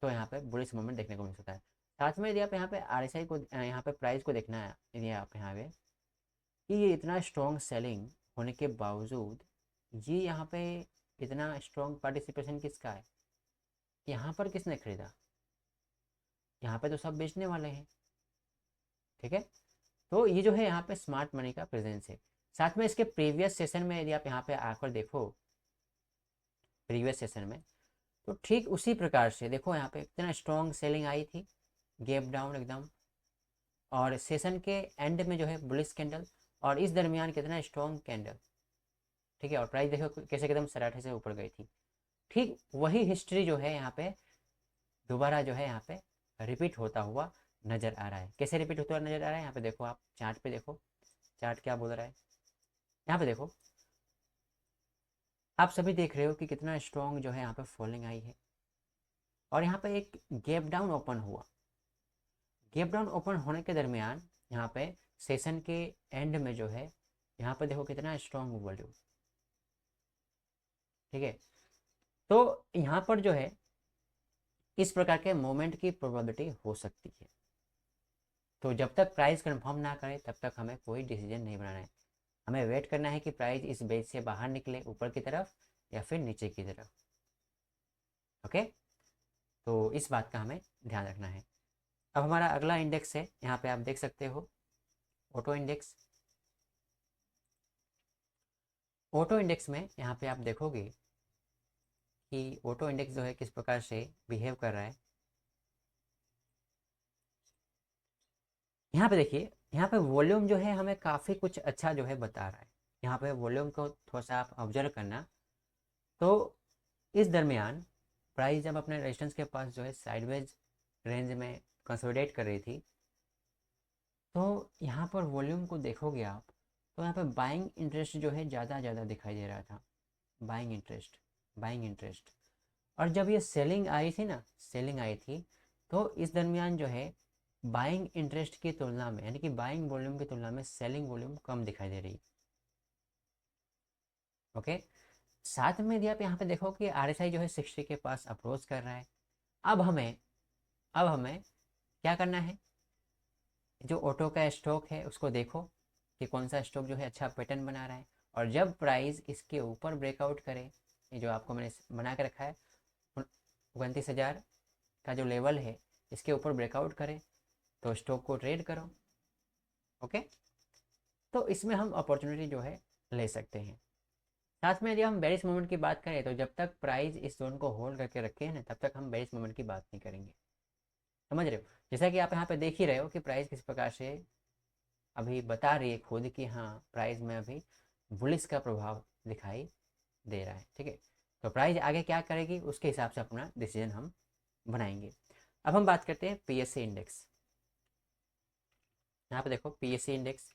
तो यहाँ पे बुलिश मोमेंट देखने को मिल सकता है। साथ में यदि आप यहाँ पे आरएसआई को, यहाँ पे प्राइस को देखना है, यदि आप यहाँ पे कि ये इतना स्ट्रॉन्ग सेलिंग होने के बावजूद ये यहाँ पे इतना स्ट्रॉन्ग पार्टिसिपेशन किसका है, यहाँ पर किसने खरीदा, यहाँ पे तो सब बेचने वाले हैं। ठीक है, तो ये जो है यहाँ पे स्मार्ट मनी का प्रेजेंस है। साथ में इसके प्रीवियस सेशन में यदि आप यहाँ पे आकर देखो, प्रीवियस सेशन में, तो ठीक उसी प्रकार से देखो यहाँ पे इतना स्ट्रॉन्ग सेलिंग आई थी, गैप डाउन एकदम, और सेशन के एंड में जो है बुलिश कैंडल, और इस दरमियान कितना स्ट्रॉन्ग कैंडल। ठीक है, और प्राइस देखो कैसे एकदम सराठे से ऊपर गई थी। ठीक वही हिस्ट्री जो है यहाँ पे दोबारा जो है यहाँ पे रिपीट होता हुआ नजर आ रहा है। कैसे रिपीट होता हुआ नजर आ रहा है, यहाँ पे देखो, आप चार्ट पे देखो, चार्ट क्या बोल रहा है। यहाँ पे देखो, आप सभी देख रहे हो कि कितना स्ट्रॉन्ग जो है यहाँ पे फॉलिंग आई है, और यहाँ पे एक गैप डाउन ओपन हुआ। गैप डाउन ओपन होने के दरमियान यहाँ पे सेशन के एंड में जो है यहाँ पे देखो कितना स्ट्रॉन्ग वॉल्यूम। ठीक है, तो यहाँ पर जो है इस प्रकार के मोमेंट की प्रोबेबिलिटी हो सकती है। तो जब तक प्राइस कंफर्म ना करे तब तक हमें कोई डिसीजन नहीं बनाना है। हमें वेट करना है कि प्राइस इस बेस से बाहर निकले ऊपर की तरफ या फिर नीचे की तरफ। ओके, तो इस बात का हमें ध्यान रखना है। अब हमारा अगला इंडेक्स है, यहाँ पे आप देख सकते हो ऑटो इंडेक्स। ऑटो इंडेक्स में यहाँ पे आप देखोगे कि ऑटो इंडेक्स जो है किस प्रकार से बिहेव कर रहा है। यहाँ पे देखिए, यहाँ पे वॉल्यूम जो है हमें काफ़ी कुछ अच्छा जो है बता रहा है। यहाँ पे वॉल्यूम को थोड़ा सा आप ऑब्जर्व करना। तो इस दरमियान प्राइस जब अपने रेजिस्टेंस के पास जो है साइडवेज रेंज में कंसोलिडेट कर रही थी, तो यहाँ पर वॉल्यूम को देखोगे आप, तो यहाँ पे बाइंग इंटरेस्ट जो है ज़्यादा दिखाई दे रहा था। Buying interest. और जब ये सेलिंग आई थी ना, सेलिंग आई थी, तो इस दरमियान जो है बाइंग इंटरेस्ट की तुलना में, यानी कि बाइंग वॉल्यूम की तुलना में सेलिंग वॉल्यूम कम दिखाई दे रही। ओके, साथ में यदि आप यहाँ पे देखो कि आरएसआई जो है 60 के पास अप्रोच कर रहा है। अब हमें क्या करना है, जो ऑटो का स्टॉक है उसको देखो कि कौन सा स्टॉक जो है अच्छा पैटर्न बना रहा है, और जब प्राइस इसके ऊपर ब्रेकआउट करे, ये जो आपको मैंने बना के रखा है 29,000 का जो लेवल है, इसके ऊपर ब्रेकआउट करे तो स्टॉक को ट्रेड करो। ओके, तो इसमें हम अपॉर्चुनिटी जो है ले सकते हैं। साथ में यदि हम बेरिश मूवमेंट की बात करें, तो जब तक प्राइस इस जोन को होल्ड करके रखे हैं ना, तब तक हम बेरिश मूवमेंट की बात नहीं करेंगे। समझ रहे हो? जैसा कि आप यहाँ पे देख ही रहे हो कि प्राइस किस प्रकार से अभी बता रही है खुद कि हाँ प्राइस में अभी बुलिश का प्रभाव दिखाई दे रहा है। ठीक है, तो प्राइस आगे क्या करेगी उसके हिसाब से अपना डिसीजन हम बनाएंगे। अब हम बात करते हैं पीएससी इंडेक्स। यहाँ पे देखो पीएससी इंडेक्स,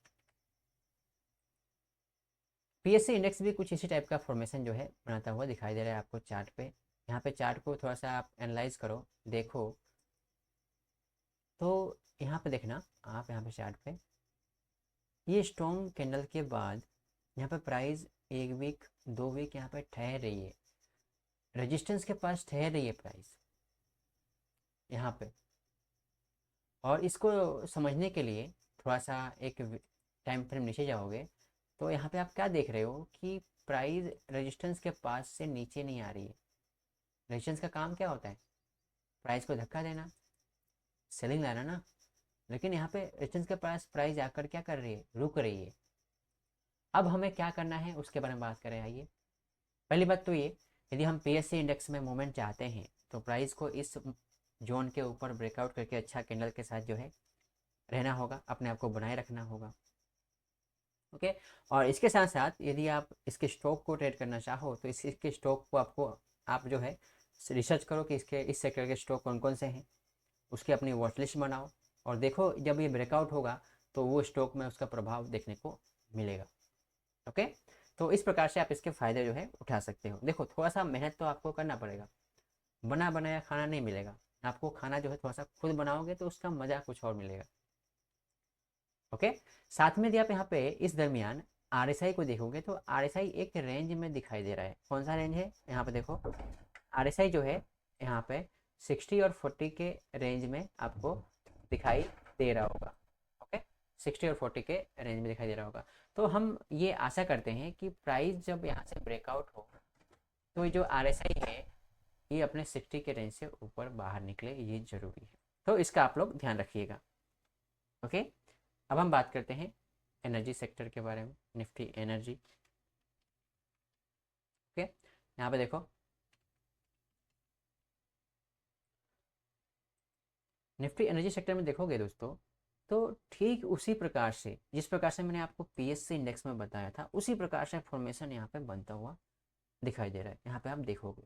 पीएससी इंडेक्स भी कुछ इसी टाइप का फॉर्मेशन जो है बनाता हुआ दिखाई दे रहा है आपको चार्ट पे। यहाँ पे चार्ट को थोड़ा सा आप एनालाइज करो, देखो तो यहाँ पे देखना आप, यहाँ पे चार्ट पे ये स्ट्रॉन्ग कैंडल के बाद यहाँ पे प्राइस 1 वीक 2 वीक यहाँ पे ठहर रही है, रेजिस्टेंस के पास ठहर रही है प्राइस यहाँ पे। और इसको समझने के लिए थोड़ा सा एक टाइम फ्रेम नीचे जाओगे तो यहाँ पे आप क्या देख रहे हो कि प्राइस रेजिस्टेंस के पास से नीचे नहीं आ रही है। रेजिस्टेंस का काम क्या होता है? प्राइस को धक्का देना, सेलिंग लाना ना। लेकिन यहाँ पे रेजिस्टेंस के पास प्राइस आकर क्या कर रही है, रुक रही है। अब हमें क्या करना है उसके बारे में बात करें। आइए, पहली बात तो ये, यदि हम पीएससी इंडेक्स में मूवमेंट चाहते हैं तो प्राइस को इस जोन के ऊपर ब्रेकआउट करके अच्छा कैंडल के साथ जो है रहना होगा, अपने आप को बनाए रखना होगा। ओके, और इसके साथ साथ यदि आप इसके स्टॉक को ट्रेड करना चाहो तो इसके स्टॉक को आपको आप जो है रिसर्च करो कि इसके इस सेक्टर के स्टॉक कौन कौन से हैं, उसकी अपनी वॉच लिस्ट बनाओ और देखो जब ये ब्रेकआउट होगा तो वो स्टॉक में उसका प्रभाव देखने को मिलेगा। ओके, तो इस प्रकार से आप इसके फ़ायदे जो है उठा सकते हो। देखो थोड़ा सा मेहनत तो आपको करना पड़ेगा, बना बनाया खाना नहीं मिलेगा आपको, खाना जो है थोड़ा सा खुद बनाओगे तो उसका मज़ा कुछ और मिलेगा। ओके, साथ में यदि आप यहाँ पे इस दरमियान आरएसआई को देखोगे तो आरएसआई एक रेंज में दिखाई दे रहा है। कौन सा रेंज है? यहाँ पे देखो आरएसआई जो है यहाँ पे 60 और 40 के रेंज में आपको दिखाई दे रहा होगा। ओके, 60 और 40 के रेंज में दिखाई दे रहा होगा। तो हम ये आशा करते हैं कि प्राइस जब यहाँ से ब्रेकआउट हो तो ये जो आरएसआई है ये अपने 60 के रेंज से ऊपर बाहर निकले, ये जरूरी है। तो इसका आप लोग ध्यान रखिएगा। ओके, अब हम बात करते हैं एनर्जी सेक्टर के बारे में, निफ्टी एनर्जी। ओके, यहाँ पे देखो निफ्टी एनर्जी सेक्टर में देखोगे दोस्तों तो ठीक उसी प्रकार से जिस प्रकार से मैंने आपको पीएससी इंडेक्स में बताया था उसी प्रकार से फॉर्मेशन यहाँ पे बनता हुआ दिखाई दे रहा है। यहाँ पे आप देखोगे,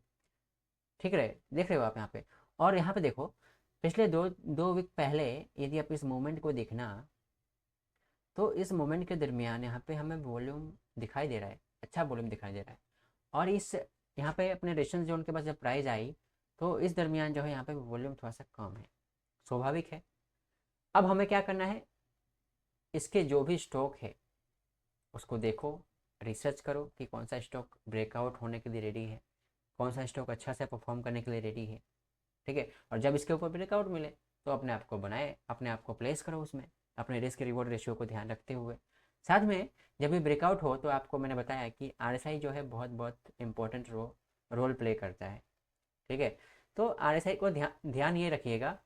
ठीक है, देख रहे हो आप यहाँ पे। और यहाँ पे देखो पिछले 2 वीक पहले यदि आप इस मूवमेंट को देखना तो इस मोमेंट के दरमियान यहाँ पे हमें वॉल्यूम दिखाई दे रहा है, अच्छा वॉल्यूम दिखाई दे रहा है। और इस यहाँ पे अपने रेशन जोन के पास जब प्राइस आई तो इस दरमियान जो है यहाँ पे वॉल्यूम थोड़ा सा कम है, स्वाभाविक है। अब हमें क्या करना है, इसके जो भी स्टॉक है उसको देखो, रिसर्च करो कि कौन सा स्टॉक ब्रेकआउट होने के लिए रेडी है, कौन सा स्टॉक अच्छा से परफॉर्म करने के लिए रेडी है। ठीक है, और जब इसके ऊपर ब्रेकआउट मिले तो अपने आप को बनाए, अपने आप को प्लेस करो उसमें, अपने रिस्क रिवॉर्ड रेशियो को ध्यान रखते हुए। साथ में जब भी ब्रेकआउट हो तो आपको मैंने बताया कि आरएसआई जो है बहुत बहुत इंपॉर्टेंट रोल प्ले करता है। ठीक है, तो आरएसआई को ध्यान ये रखिएगा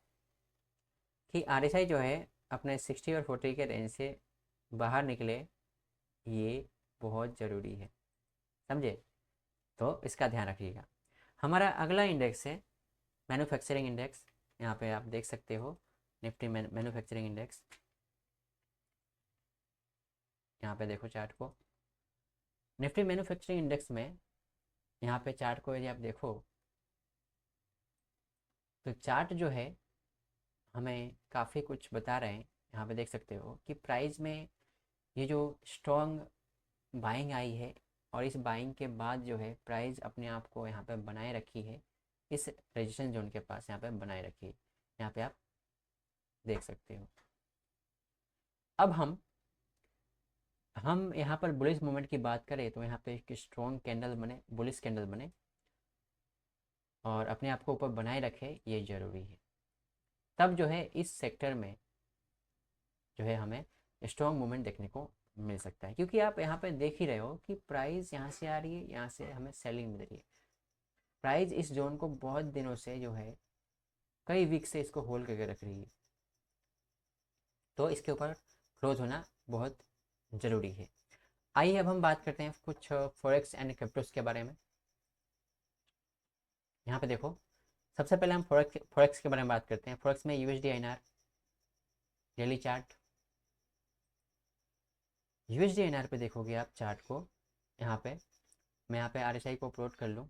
कि आरएसआई जो है अपने 60 और 40 के रेंज से बाहर निकले, ये बहुत ज़रूरी है, समझे? तो इसका ध्यान रखिएगा। हमारा अगला इंडेक्स है मैन्युफैक्चरिंग इंडेक्स। यहाँ पे आप देख सकते हो निफ्टी मैन्युफैक्चरिंग इंडेक्स। यहाँ पे देखो चार्ट को, निफ्टी मैन्युफैक्चरिंग इंडेक्स में यहाँ पे चार्ट को यदि आप देखो तो चार्ट जो है हमें काफ़ी कुछ बता रहे हैं। यहाँ पे देख सकते हो कि प्राइस में ये जो स्ट्रॉन्ग बाइंग आई है और इस बाइंग के बाद जो है प्राइस अपने आप को यहाँ पे बनाए रखी है, इस रेजिस्टेंस जोन के पास यहाँ पे बनाए रखी है, यहाँ पे आप देख सकते हो। अब हम यहाँ पर बुलिश मूवमेंट की बात करें तो यहाँ पे एक स्ट्रॉन्ग कैंडल बने, बुलिश कैंडल बने और अपने आप को ऊपर बनाए रखे, ये जरूरी है। तब जो है इस सेक्टर में जो है हमें स्ट्रॉन्ग मूवमेंट देखने को मिल सकता है, क्योंकि आप यहाँ पे देख ही रहे हो कि प्राइस यहाँ से आ रही है, यहाँ से हमें सेलिंग मिल रही है। प्राइस इस जोन को बहुत दिनों से जो है कई वीक से इसको होल्ड करके रख रही है, तो इसके ऊपर क्लोज होना बहुत ज़रूरी है। आइए अब हम बात करते हैं कुछ फॉरेक्स एंड क्रिप्टोस के बारे में। यहाँ पे देखो सबसे पहले हम फॉरेक्स के बारे में बात करते हैं। फॉरेक्स में USD INR daily chart. USD INR पे देखोगे आप चार्ट को, यहाँ पे मैं यहाँ पे आरएसआई को अपलोड कर लूँ।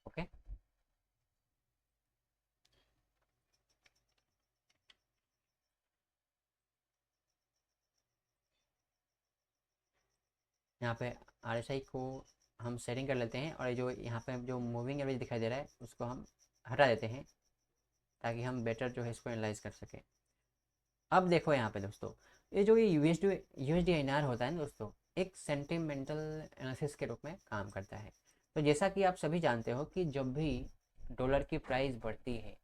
ओके, यहाँ पे आरएसआई को हम शेयरिंग कर लेते हैं, और ये जो यहाँ पे जो मूविंग एवरेज दिखाई दे रहा है उसको हम हटा देते हैं, ताकि हम बेटर जो है इसको एनालाइज कर सकें। अब देखो यहाँ पे दोस्तों, ये जो ये यूएसडी आईएनआर होता है ना दोस्तों, एक सेंटिमेंटल एनालिसिस के रूप में काम करता है। तो जैसा कि आप सभी जानते हो कि जब भी डॉलर की प्राइस बढ़ती है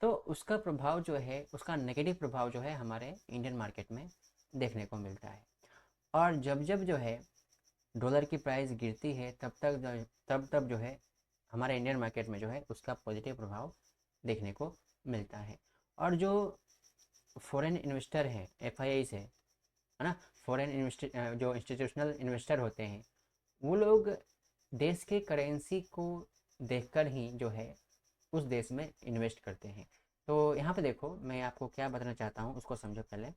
तो उसका प्रभाव जो है, उसका नेगेटिव प्रभाव जो है हमारे इंडियन मार्केट में देखने को मिलता है। और जब जब जो है डॉलर की प्राइस गिरती है तब जो है हमारे इंडियन मार्केट में जो है उसका पॉजिटिव प्रभाव देखने को मिलता है। और जो फॉरेन इन्वेस्टर है, एफआईआई से है ना, फॉरेन इन्वेस्टर जो इंस्टीट्यूशनल इन्वेस्टर होते हैं, वो लोग देश के करेंसी को देखकर ही जो है उस देश में इन्वेस्ट करते हैं। तो यहाँ पे देखो, मैं आपको क्या बताना चाहता हूँ उसको समझो पहले।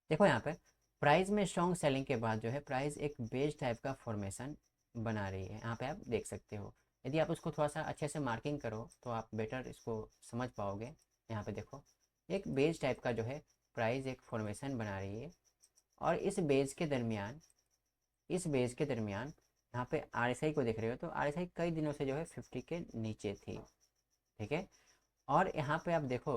देखो यहाँ पे प्राइस में स्ट्रॉन्ग सेलिंग के बाद जो है प्राइस एक बेज टाइप का फॉर्मेशन बना रही है, यहाँ पे आप देख सकते हो। यदि आप उसको थोड़ा सा अच्छे से मार्किंग करो तो आप बेटर इसको समझ पाओगे। यहाँ पे देखो, एक बेज टाइप का जो है प्राइस एक फॉर्मेशन बना रही है, और इस बेज के दरमियान यहाँ पे आरएसआई को देख रहे हो, तो आरएसआई कई दिनों से जो है 50 के नीचे थी, ठीक है। और यहाँ पे आप देखो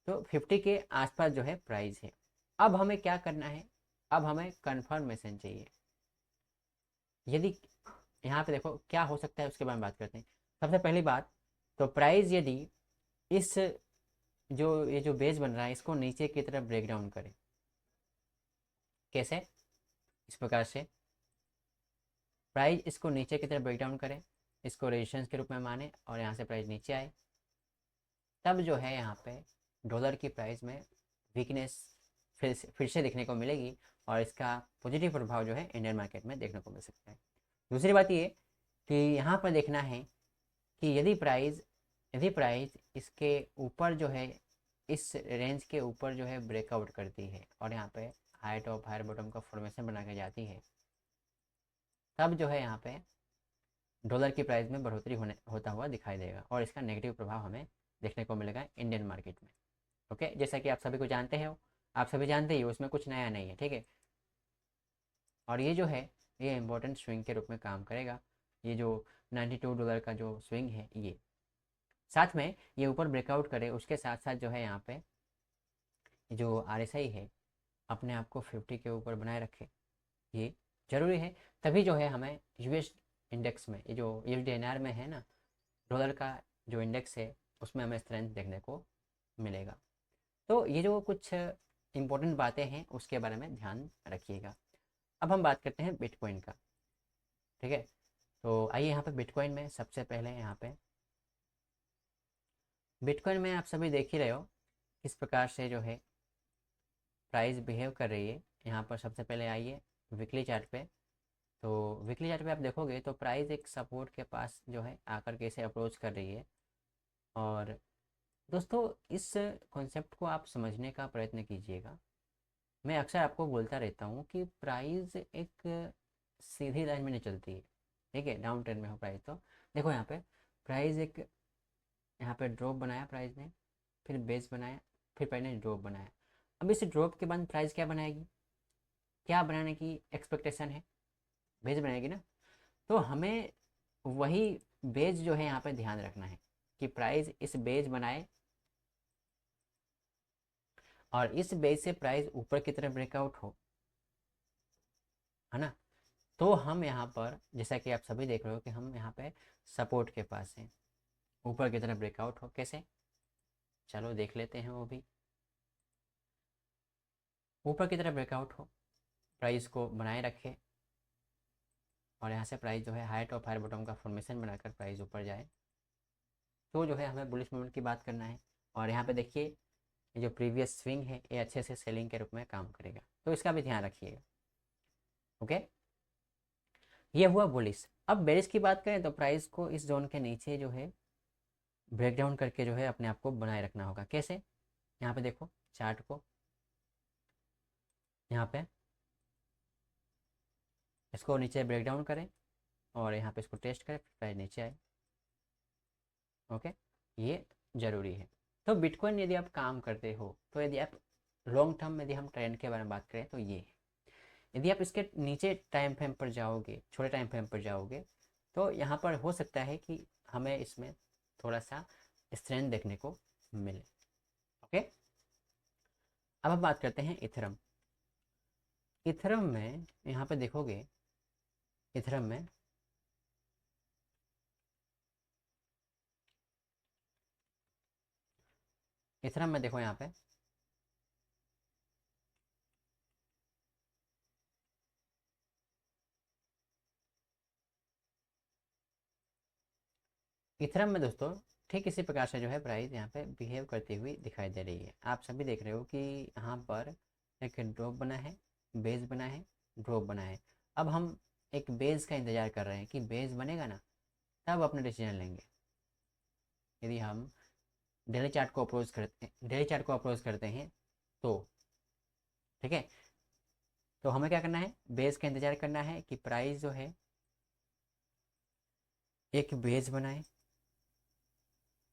तो 50 के आसपास जो है प्राइस है। अब हमें क्या करना है, अब हमें कंफर्मेशन चाहिए। यदि यहाँ पे देखो क्या हो सकता है उसके बारे में बात करते हैं। सबसे पहली बात, तो प्राइस यदि इस जो ये जो बेस बन रहा है इसको नीचे की तरफ ब्रेक डाउन करे, कैसे, इस प्रकार से प्राइस इसको नीचे की तरफ ब्रेक डाउन करे, इसको रेजिस्टेंस के रूप में माने, और यहाँ से प्राइस नीचे आए, तब जो है यहाँ पे डॉलर की प्राइस में वीकनेस फिर से देखने को मिलेगी, और इसका पॉजिटिव प्रभाव जो है इंडियन मार्केट में देखने को मिल सकता है। दूसरी बात ये कि यहाँ पर देखना है कि यदि प्राइस इसके ऊपर जो है, इस रेंज के ऊपर जो है ब्रेकआउट करती है और यहाँ पे हाई टॉप हायर बॉटम का फॉर्मेशन बना के जाती है, तब जो है यहाँ पे डॉलर की प्राइस में बढ़ोतरी होता हुआ दिखाई देगा, और इसका नेगेटिव प्रभाव हमें देखने को मिलेगा इंडियन मार्केट में। ओके, जैसा कि आप सभी को जानते हो, आप सभी जानते ही हो, उसमें कुछ नया नहीं है, ठीक है। और ये जो है ये इंपॉर्टेंट स्विंग के रूप में काम करेगा। ये जो $92 का जो स्विंग है, ये साथ में ये ऊपर ब्रेकआउट करे, उसके साथ साथ जो है यहाँ पे जो आरएसआई है अपने आप को 50 के ऊपर बनाए रखे, ये जरूरी है। तभी जो है हमें यूएस इंडेक्स में, ये जो यूएसडीएनआर में है ना, डॉलर का जो इंडेक्स है उसमें हमें स्ट्रेंथ देखने को मिलेगा। तो ये जो कुछ इंपॉर्टेंट बातें हैं उसके बारे में ध्यान रखिएगा। अब हम बात करते हैं बिटकॉइन का, ठीक है। तो आइए यहाँ पे बिटकॉइन में सबसे पहले यहाँ पे बिटकॉइन में आप सभी देख ही रहे हो किस प्रकार से जो है प्राइस बिहेव कर रही है। यहाँ पर सबसे पहले आइए वीकली चार्ट पे। तो वीकली चार्ट पे आप देखोगे तो प्राइस एक सपोर्ट के पास जो है आकर के इसे अप्रोच कर रही है। और दोस्तों, इस कॉन्सेप्ट को आप समझने का प्रयत्न कीजिएगा। मैं अक्सर आपको बोलता रहता हूँ कि प्राइस एक सीधी लाइन में नहीं चलती है, ठीक है। डाउन ट्रेंड में हो प्राइस तो देखो यहाँ पे प्राइस एक यहाँ पे ड्रॉप बनाया प्राइस ने, फिर बेस बनाया, फिर प्राइस ने ड्रॉप बनाया। अब इस ड्रॉप के बाद प्राइस क्या बनाएगी, क्या बनाने की एक्सपेक्टेशन है, बेस बनाएगी ना। तो हमें वही बेस जो है यहाँ पे ध्यान रखना है कि प्राइस इस बेस बनाए, और इस बेस से प्राइस ऊपर की तरफ ब्रेकआउट हो, है ना। तो हम यहाँ पर जैसा कि आप सभी देख रहे हो कि हम यहाँ पे सपोर्ट के पास हैं, ऊपर की तरफ ब्रेकआउट हो, कैसे, चलो देख लेते हैं वो भी। ऊपर की तरफ ब्रेकआउट हो, प्राइस को बनाए रखे, और यहाँ से प्राइस जो है हाई टॉप हायर बॉटम का फॉर्मेशन बनाकर प्राइस ऊपर जाए, तो जो है हमें बुलिश मूवमेंट की बात करना है। और यहाँ पे देखिए ये जो प्रीवियस स्विंग है ये अच्छे से सेलिंग के रूप में काम करेगा, तो इसका भी ध्यान रखिएगा। ओके, ये हुआ बुलिश। अब बेरिश की बात करें तो प्राइस को इस जोन के नीचे जो है ब्रेक डाउन करके जो है अपने आप को बनाए रखना होगा। कैसे? यहाँ पे देखो चार्ट को, यहाँ पे इसको नीचे ब्रेक डाउन करें और यहाँ पे इसको टेस्ट करें, प्राइस नीचे आए। ओके, ये ज़रूरी है। तो बिटकॉइन यदि आप काम करते हो, तो यदि आप लॉन्ग टर्म में, यदि हम ट्रेंड के बारे में बात करें तो ये है। यदि आप इसके नीचे टाइम फ्रेम पर जाओगे, छोटे टाइम फ्रेम पर जाओगे, तो यहाँ पर हो सकता है कि हमें इसमें थोड़ा सा स्ट्रेंथ देखने को मिले। ओके, अब हम बात करते हैं इथरम। इथरम में यहाँ पे देखोगे, इथरम में देखो यहाँ पे इथरम में दोस्तों ठीक इसी प्रकार से जो है प्राइस यहाँ पे बिहेव करती हुई दिखाई दे रही है। आप सभी देख रहे हो कि यहाँ पर एक ड्रॉप बना है, बेस बना है, ड्रॉप बना है। अब हम एक बेस का इंतज़ार कर रहे हैं कि बेस बनेगा ना, तब अपने डिसीजन लेंगे। यदि हम डेली चार्ट को अप्रोच करते हैं, तो ठीक है, तो हमें क्या करना है, बेस का इंतज़ार करना है कि प्राइस जो है एक बेस बनाए।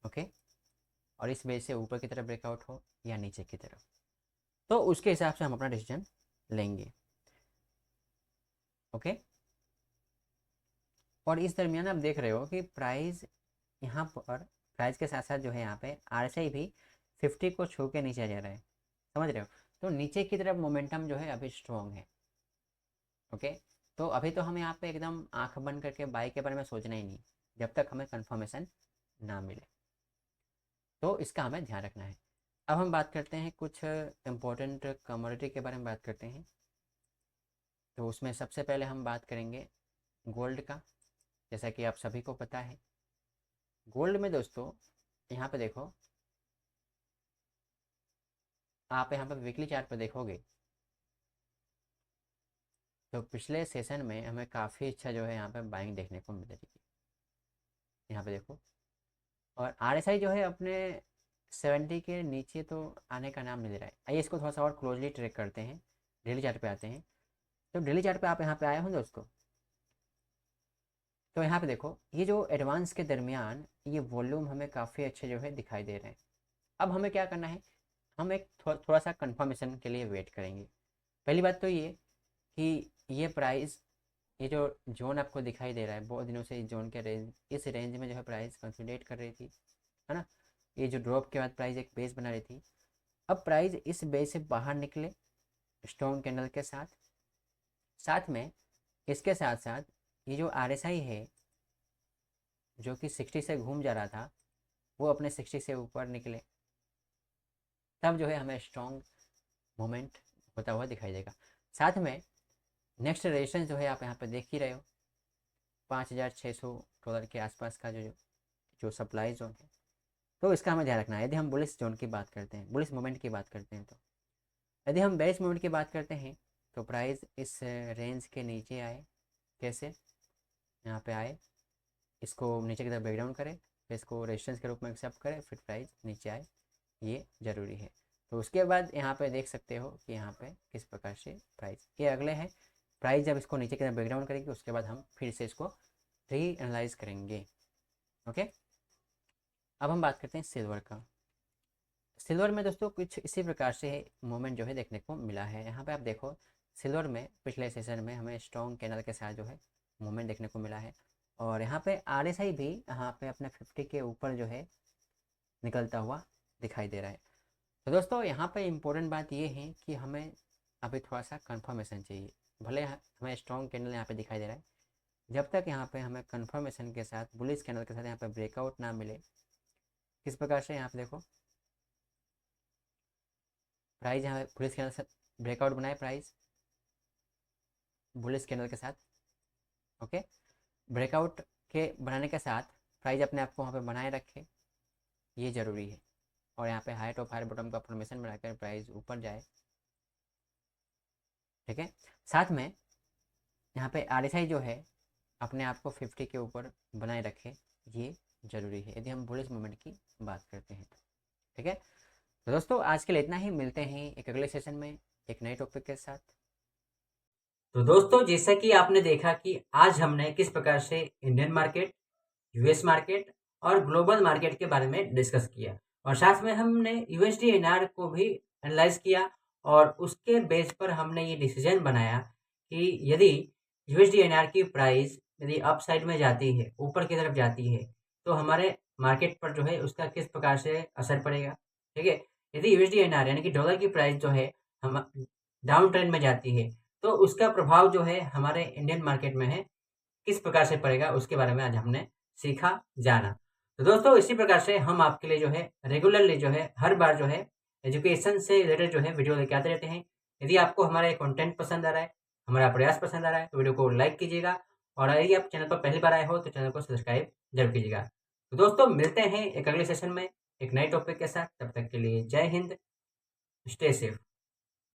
ओके, और इस बेस से ऊपर की तरफ ब्रेकआउट हो या नीचे की तरफ, तो उसके हिसाब से हम अपना डिसीजन लेंगे। ओके, और इस दरमियान आप देख रहे हो कि प्राइस यहाँ पर, प्राइस के साथ साथ जो है यहाँ पे आरएसआई भी 50 को छू के नीचे जा रहा है। समझ रहे हो? तो नीचे की तरफ मोमेंटम जो है अभी स्ट्रॉन्ग है। ओके, तो अभी तो हम यहाँ पे एकदम आंख बंद करके बाई के बारे में सोचना ही नहीं, जब तक हमें कंफर्मेशन ना मिले। तो इसका हमें ध्यान रखना है। अब हम बात करते हैं कुछ इम्पोर्टेंट कमोडिटी के बारे में बात करते हैं। तो उसमें सबसे पहले हम बात करेंगे गोल्ड का। जैसा कि आप सभी को पता है, गोल्ड में दोस्तों यहाँ पे देखो, आप यहाँ पे वीकली चार्ट पर देखोगे तो पिछले सेशन में हमें काफ़ी अच्छा जो है यहाँ पे बाइंग देखने को मिल रही है। यहाँ पे देखो, और आरएसआई जो है अपने 70 के नीचे तो आने का नाम नहीं ले रहा है। आइए इसको थोड़ा सा और क्लोजली ट्रैक करते हैं, डेली चार्ट पे आते हैं। तो डेली चार्ट पे आप यहाँ पे आए हो दोस्तों, तो यहाँ पे देखो ये जो एडवांस के दरमियान ये वॉल्यूम हमें काफ़ी अच्छे जो है दिखाई दे रहे हैं। अब हमें क्या करना है, हम एक थोड़ा सा कंफर्मेशन के लिए वेट करेंगे। पहली बात तो ये कि ये प्राइस, ये जो जोन आपको दिखाई दे रहा है, बहुत दिनों से इस जोन के रेंज, इस रेंज में जो है प्राइस कंसोलिडेट कर रही थी, है ना। ये जो ड्रॉप के बाद प्राइस एक बेस बना रही थी, अब प्राइस इस बेस से बाहर निकले स्ट्रॉन्ग कैंडल के साथ, साथ में इसके साथ साथ ये जो आरएसआई है जो कि 60 से घूम जा रहा था, वो अपने 60 से ऊपर निकले, तब जो है हमें स्ट्रॉन्ग मोमेंट होता हुआ दिखाई देगा। साथ में नेक्स्ट रेजिस्टेंस जो है आप यहाँ पे देख ही रहे हो, $5,600 के आसपास का जो सप्लाई जोन है। तो इसका हमें ध्यान रखना है। यदि हम बुलिस जोन की बात करते हैं, बुलिस मोमेंट की बात करते हैं, तो यदि हम बेरिश मोमेंट की बात करते हैं तो प्राइस इस रेंज के नीचे आए। कैसे? यहाँ पे आए, इसको नीचे की तरफ ब्रेक डाउन करें, फिर इसको रेजिस्टेंस के रूप में एक्सेप्ट करें, फिर प्राइस नीचे आए, ये ज़रूरी है। तो उसके बाद यहाँ पे देख सकते हो कि यहाँ पे किस प्रकार से प्राइस, ये अगले है, प्राइस जब इसको नीचे की तरफ ब्रेक डाउन करेगी उसके बाद हम फिर से इसको री एनालाइज करेंगे। ओके, अब हम बात करते हैं सिल्वर का। सिल्वर में दोस्तों कुछ इसी प्रकार से मूवमेंट जो है देखने को मिला है। यहाँ पे आप देखो, सिल्वर में पिछले सेशन में हमें स्ट्रॉन्ग कैंडल के साथ जो है मूवमेंट देखने को मिला है, और यहाँ पे आरएसआई भी यहाँ पे अपने 50 के ऊपर जो है निकलता हुआ दिखाई दे रहा है। तो दोस्तों यहाँ पे इम्पोर्टेंट बात ये है कि हमें अभी थोड़ा सा कंफर्मेशन चाहिए। भले हमें स्ट्रॉन्ग कैंडल यहाँ पे दिखाई दे रहा है, जब तक यहाँ पे हमें कंफर्मेशन के साथ, बुलिश कैंडल के साथ यहाँ पे ब्रेकआउट ना मिले। किस प्रकार से? यहाँ पे देखो प्राइस यहाँ बुलिश कैंडल से ब्रेकआउट बनाए, प्राइस बुलिश कैंडल के साथ। ओके, ब्रेकआउट के बनाने के साथ प्राइस अपने आप को वहाँ पे बनाए रखे, ये ज़रूरी है। और यहाँ पे हाई टॉप हाई बॉटम का फॉर्मेशन बनाकर प्राइस ऊपर जाए। ठीक है, साथ में यहाँ पे आरएसआई जो है अपने आप को 50 के ऊपर बनाए रखे, ये ज़रूरी है यदि हम बुलिश मोमेंट की बात करते हैं। ठीक है, तो दोस्तों आज के लिए इतना ही, मिलते हैं एक अगले सेशन में एक नए टॉपिक के साथ। तो दोस्तों जैसा कि आपने देखा कि आज हमने किस प्रकार से इंडियन मार्केट, यूएस मार्केट और ग्लोबल मार्केट के बारे में डिस्कस किया, और साथ में हमने यूएसडी एनआर को भी एनालाइज किया, और उसके बेस पर हमने ये डिसीजन बनाया कि यदि यूएसडी एनआर की प्राइस यदि अप साइड में जाती है, ऊपर की तरफ जाती है, तो हमारे मार्केट पर जो है उसका किस प्रकार से असर पड़ेगा। ठीक है, यदि यूएसडी एनआर यानी कि डॉलर की प्राइस जो है हम डाउन ट्रेंड में जाती है, तो उसका प्रभाव जो है हमारे इंडियन मार्केट में है किस प्रकार से पड़ेगा, उसके बारे में आज हमने सीखा, जाना। तो दोस्तों इसी प्रकार से हम आपके लिए जो है रेगुलरली जो है हर बार जो है एजुकेशन से रिलेटेड जो है वीडियो लेके आते रहते हैं। यदि आपको हमारा ये कंटेंट पसंद आ रहा है, हमारा प्रयास पसंद आ रहा है, तो वीडियो को लाइक कीजिएगा, और यदि आप चैनल पर पहली बार आए हो तो चैनल को सब्सक्राइब जरूर कीजिएगा। तो दोस्तों मिलते हैं एक अगले सेशन में एक नए टॉपिक के साथ, तब तक के लिए जय हिंद, स्टे सेफ।